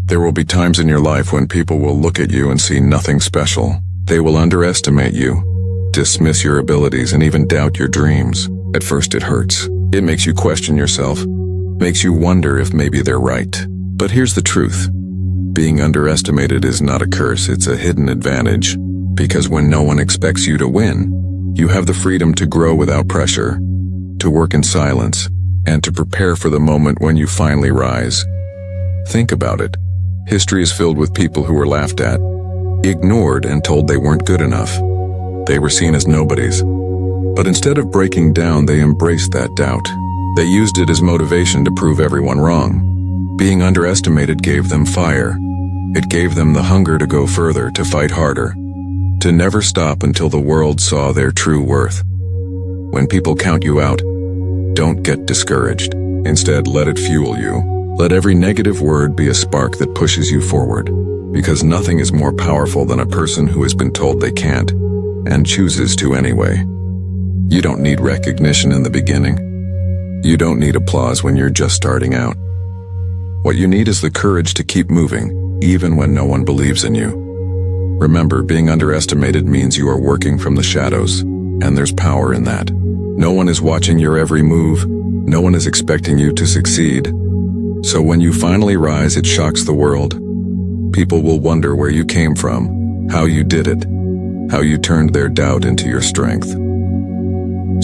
There will be times in your life when people will look at you and see nothing special. They will underestimate you, dismiss your abilities, and even doubt your dreams. At first it hurts. It makes you question yourself, makes you wonder if maybe they're right. But here's the truth. Being underestimated is not a curse, it's a hidden advantage. Because when no one expects you to win, you have the freedom to grow without pressure, to work in silence, and to prepare for the moment when you finally rise. Think about it. History is filled with people who were laughed at, ignored, and told they weren't good enough. They were seen as nobodies. But instead of breaking down, they embraced that doubt. They used it as motivation to prove everyone wrong. Being underestimated gave them fire. It gave them the hunger to go further, to fight harder, to never stop until the world saw their true worth. When people count you out, don't get discouraged. Instead, let it fuel you. Let every negative word be a spark that pushes you forward. Because nothing is more powerful than a person who has been told they can't, and chooses to anyway. You don't need recognition in the beginning. You don't need applause when you're just starting out. What you need is the courage to keep moving, even when no one believes in you. Remember, being underestimated means you are working from the shadows, and there's power in that. No one is watching your every move. No one is expecting you to succeed. So when you finally rise, it shocks the world. People will wonder where you came from, how you did it, how you turned their doubt into your strength.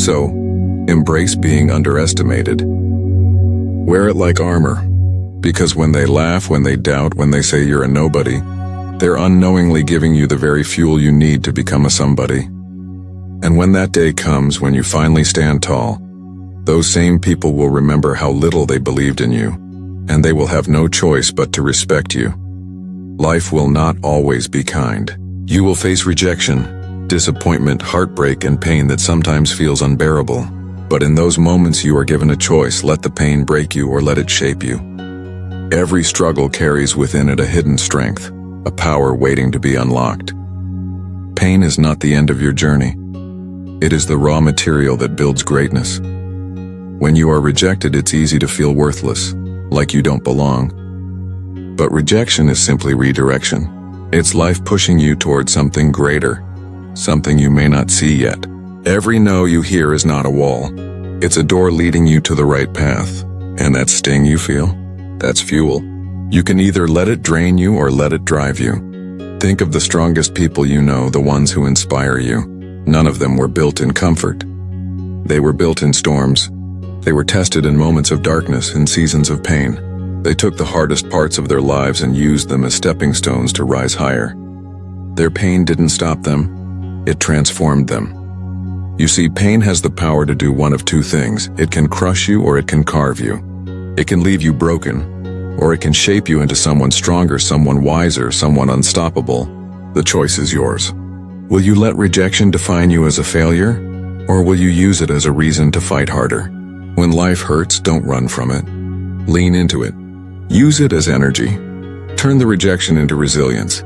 So, embrace being underestimated. Wear it like armor, because when they laugh, when they doubt, when they say you're a nobody, they're unknowingly giving you the very fuel you need to become a somebody. And when that day comes, when you finally stand tall, those same people will remember how little they believed in you, and they will have no choice but to respect you. Life will not always be kind. You will face rejection, disappointment, heartbreak, and pain that sometimes feels unbearable. But in those moments you are given a choice: let the pain break you or let it shape you. Every struggle carries within it a hidden strength, a power waiting to be unlocked. Pain is not the end of your journey. It is the raw material that builds greatness. When you are rejected, it's easy to feel worthless, like you don't belong. But rejection is simply redirection. It's life pushing you towards something greater, something you may not see yet. Every no you hear is not a wall. It's a door leading you to the right path. And that sting you feel, that's fuel. You can either let it drain you or let it drive you. Think of the strongest people you know, the ones who inspire you. None of them were built in comfort. They were built in storms. They were tested in moments of darkness, in seasons of pain. They took the hardest parts of their lives and used them as stepping stones to rise higher. Their pain didn't stop them. It transformed them. You see, pain has the power to do one of two things. It can crush you or it can carve you. It can leave you broken, or it can shape you into someone stronger, someone wiser, someone unstoppable. The choice is yours. Will you let rejection define you as a failure, or will you use it as a reason to fight harder? When life hurts, don't run from it. Lean into it. Use it as energy. Turn the rejection into resilience.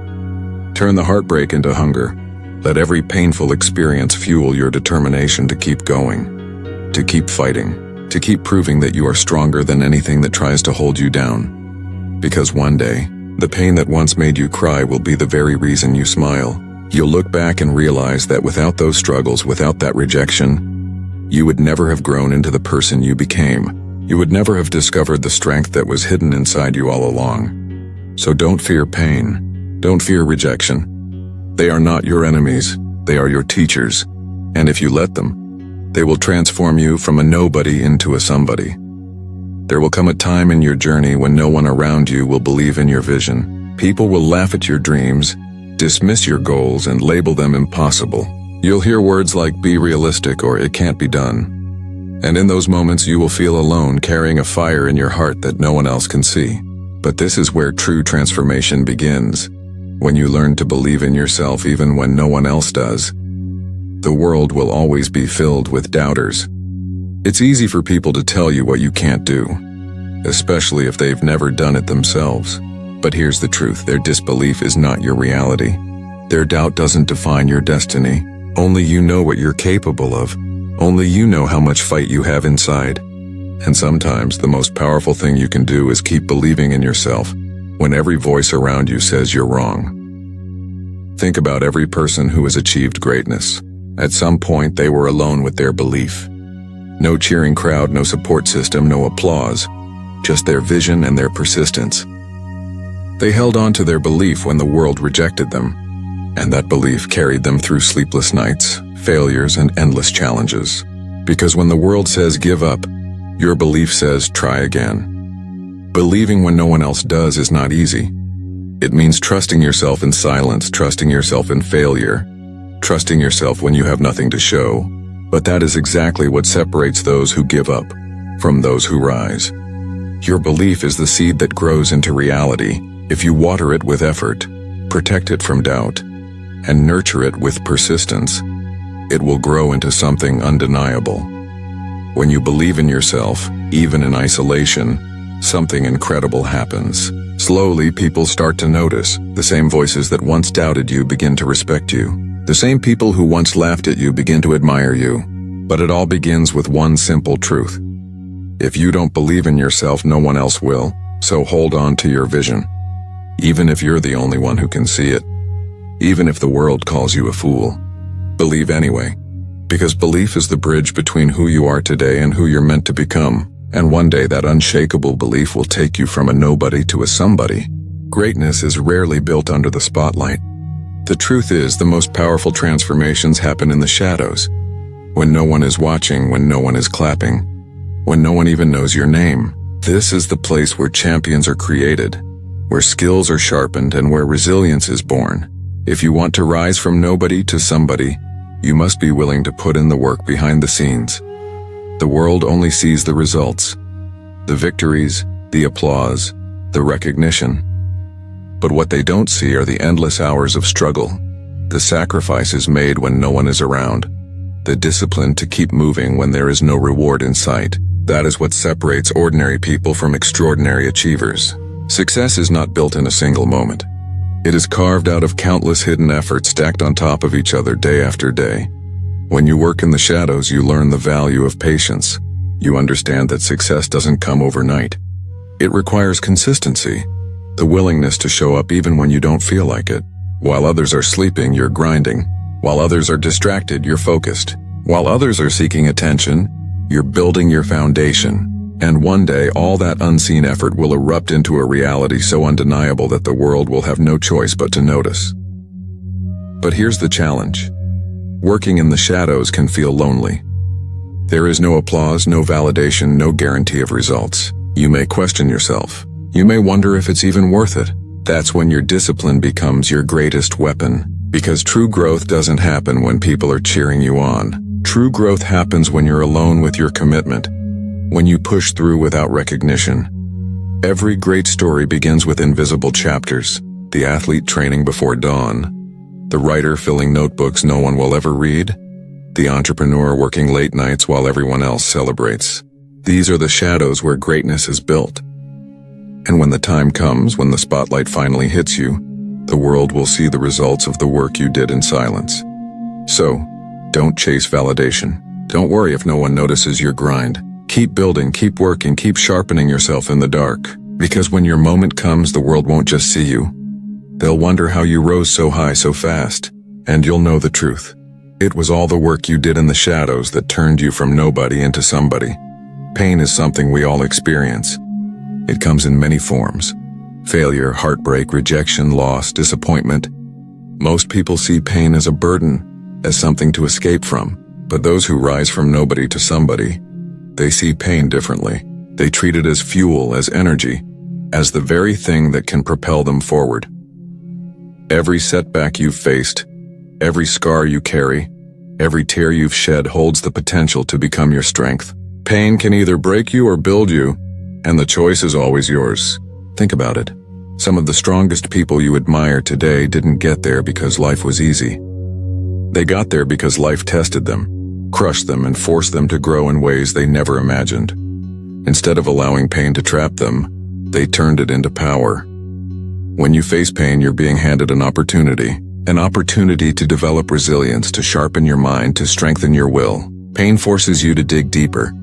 Turn the heartbreak into hunger. Let every painful experience fuel your determination to keep going, to keep fighting, to keep proving that you are stronger than anything that tries to hold you down. Because one day, the pain that once made you cry will be the very reason you smile. You'll look back and realize that without those struggles, without that rejection, you would never have grown into the person you became. You would never have discovered the strength that was hidden inside you all along. So don't fear pain. Don't fear rejection. They are not your enemies. They are your teachers. And if you let them, they will transform you from a nobody into a somebody. There will come a time in your journey when no one around you will believe in your vision. People will laugh at your dreams, dismiss your goals, and label them impossible. You'll hear words like "be realistic" or "it can't be done." And in those moments you will feel alone, carrying a fire in your heart that no one else can see. But this is where true transformation begins. When you learn to believe in yourself even when no one else does. The world will always be filled with doubters. It's easy for people to tell you what you can't do, especially if they've never done it themselves. But here's the truth: their disbelief is not your reality. Their doubt doesn't define your destiny. Only you know what you're capable of. Only you know how much fight you have inside. And sometimes the most powerful thing you can do is keep believing in yourself, when every voice around you says you're wrong. Think about every person who has achieved greatness. At some point, they were alone with their belief. No cheering crowd, no support system, no applause, just their vision and their persistence. They held on to their belief when the world rejected them, and that belief carried them through sleepless nights, failures, and endless challenges. Because when the world says give up, your belief says try again. Believing when no one else does is not easy. It means trusting yourself in silence, trusting yourself in failure, trusting yourself when you have nothing to show. But that is exactly what separates those who give up from those who rise. Your belief is the seed that grows into reality. If you water it with effort, protect it from doubt, and nurture it with persistence, it will grow into something undeniable. When you believe in yourself, even in isolation, something incredible happens. Slowly, people start to notice. The same voices that once doubted you begin to respect you. The same people who once laughed at you begin to admire you. But it all begins with one simple truth. If you don't believe in yourself, no one else will, so hold on to your vision. Even if you're the only one who can see it. Even if the world calls you a fool. Believe anyway. Because belief is the bridge between who you are today and who you're meant to become. And one day that unshakable belief will take you from a nobody to a somebody. Greatness is rarely built under the spotlight. The truth is, the most powerful transformations happen in the shadows. When no one is watching, when no one is clapping, when no one even knows your name. This is the place where champions are created, where skills are sharpened, and where resilience is born. If you want to rise from nobody to somebody, you must be willing to put in the work behind the scenes. The world only sees the results, the victories, the applause, the recognition. But what they don't see are the endless hours of struggle, the sacrifices made when no one is around, the discipline to keep moving when there is no reward in sight. That is what separates ordinary people from extraordinary achievers. Success is not built in a single moment. It is carved out of countless hidden efforts stacked on top of each other day after day. When you work in the shadows, you learn the value of patience. You understand that success doesn't come overnight. It requires consistency, the willingness to show up even when you don't feel like it. While others are sleeping, you're grinding. While others are distracted, you're focused. While others are seeking attention, you're building your foundation. And one day, all that unseen effort will erupt into a reality so undeniable that the world will have no choice but to notice. But here's the challenge. Working in the shadows can feel lonely. There is no applause, no validation, no guarantee of results. You may question yourself. You may wonder if it's even worth it. That's when your discipline becomes your greatest weapon. Because true growth doesn't happen when people are cheering you on. True growth happens when you're alone with your commitment. When you push through without recognition. Every great story begins with invisible chapters. The athlete training before dawn. The writer filling notebooks no one will ever read. The entrepreneur working late nights while everyone else celebrates. These are the shadows where greatness is built. And when the time comes, when the spotlight finally hits you, the world will see the results of the work you did in silence. So, don't chase validation. Don't worry if no one notices your grind. Keep building, keep working, keep sharpening yourself in the dark. Because when your moment comes, the world won't just see you. They'll wonder how you rose so high so fast, and you'll know the truth. It was all the work you did in the shadows that turned you from nobody into somebody. Pain is something we all experience. It comes in many forms. Failure, heartbreak, rejection, loss, disappointment. Most people see pain as a burden, as something to escape from. But those who rise from nobody to somebody, they see pain differently. They treat it as fuel, as energy, as the very thing that can propel them forward. Every setback you've faced, every scar you carry, every tear you've shed holds the potential to become your strength. Pain can either break you or build you, and the choice is always yours. Think about it. Some of the strongest people you admire today didn't get there because life was easy. They got there because life tested them, crushed them, and forced them to grow in ways they never imagined. Instead of allowing pain to trap them, they turned it into power. When you face pain, you're being handed an opportunity to develop resilience, to sharpen your mind, to strengthen your will. Pain forces you to dig deeper,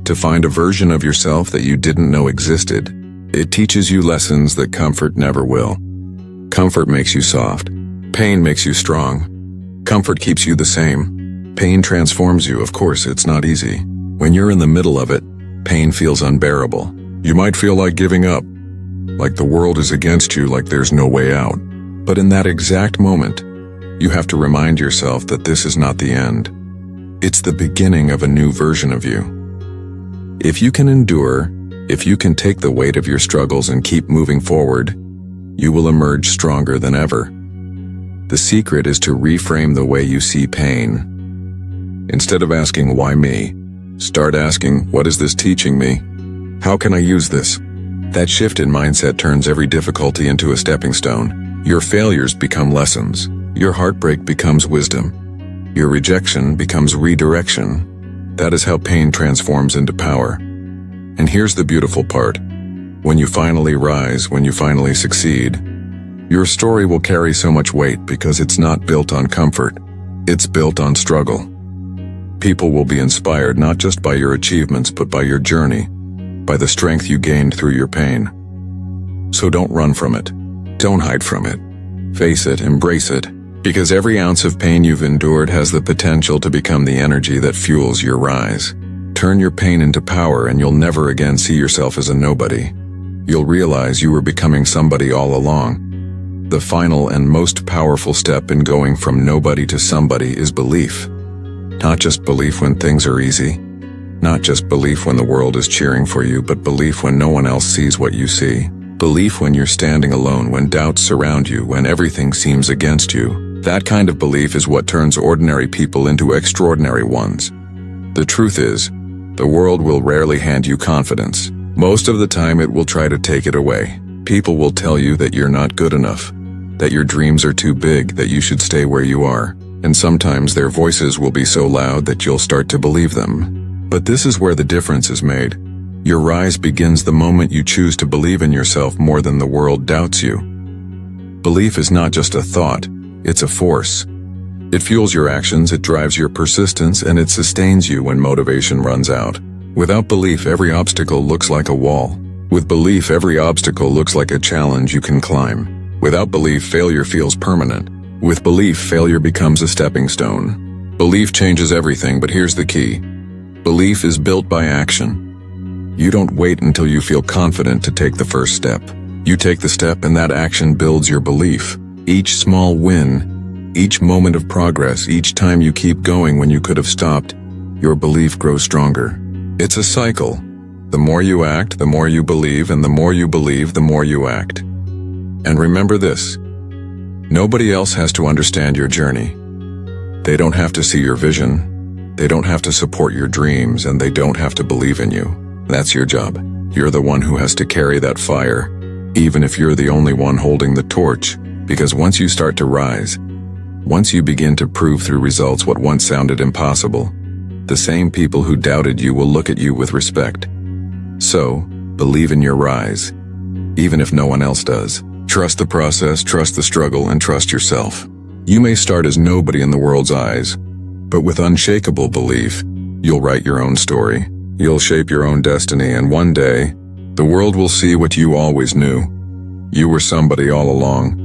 to find a version of yourself that you didn't know existed. It teaches you lessons that comfort never will. Comfort makes you soft. Pain makes you strong. Comfort keeps you the same. Pain transforms you. Of course, it's not easy. When you're in the middle of it, pain feels unbearable. You might feel like giving up, like the world is against you, like there's no way out. But in that exact moment, you have to remind yourself that this is not the end. It's the beginning of a new version of you. If you can endure, if you can take the weight of your struggles and keep moving forward, you will emerge stronger than ever. The secret is to reframe the way you see pain. Instead of asking, why me? Start asking, what is this teaching me? How can I use this? That shift in mindset turns every difficulty into a stepping stone. Your failures become lessons. Your heartbreak becomes wisdom. Your rejection becomes redirection. That is how pain transforms into power. And here's the beautiful part. When you finally rise, when you finally succeed, your story will carry so much weight because it's not built on comfort. It's built on struggle. People will be inspired not just by your achievements but by your journey, by the strength you gained through your pain. So don't run from it. Don't hide from it. Face it, embrace it, because every ounce of pain you've endured has the potential to become the energy that fuels your rise. Turn your pain into power and you'll never again see yourself as a nobody. You'll realize you were becoming somebody all along. The final and most powerful step in going from nobody to somebody is belief. Not just belief when things are easy, not just belief when the world is cheering for you, but belief when no one else sees what you see. Belief when you're standing alone, when doubts surround you, when everything seems against you. That kind of belief is what turns ordinary people into extraordinary ones. The truth is, the world will rarely hand you confidence. Most of the time it will try to take it away. People will tell you that you're not good enough, that your dreams are too big, that you should stay where you are. And sometimes their voices will be so loud that you'll start to believe them. But this is where the difference is made. Your rise begins the moment you choose to believe in yourself more than the world doubts you. Belief is not just a thought, it's a force. It fuels your actions, it drives your persistence, and it sustains you when motivation runs out. Without belief, every obstacle looks like a wall. With belief, every obstacle looks like a challenge you can climb. Without belief, failure feels permanent. With belief, failure becomes a stepping stone. Belief changes everything, but here's the key. Belief is built by action. You don't wait until you feel confident to take the first step. You take the step and that action builds your belief. Each small win, each moment of progress, each time you keep going when you could have stopped, your belief grows stronger. It's a cycle. The more you act, the more you believe, and the more you believe, the more you act. And remember this, nobody else has to understand your journey. They don't have to see your vision, they don't have to support your dreams, and they don't have to believe in you. That's your job. You're the one who has to carry that fire, even if you're the only one holding the torch, because once you start to rise, once you begin to prove through results what once sounded impossible, the same people who doubted you will look at you with respect. So, believe in your rise, even if no one else does. Trust the process, trust the struggle, and trust yourself. You may start as nobody in the world's eyes, but with unshakable belief, you'll write your own story. You'll shape your own destiny, and one day, the world will see what you always knew. You were somebody all along.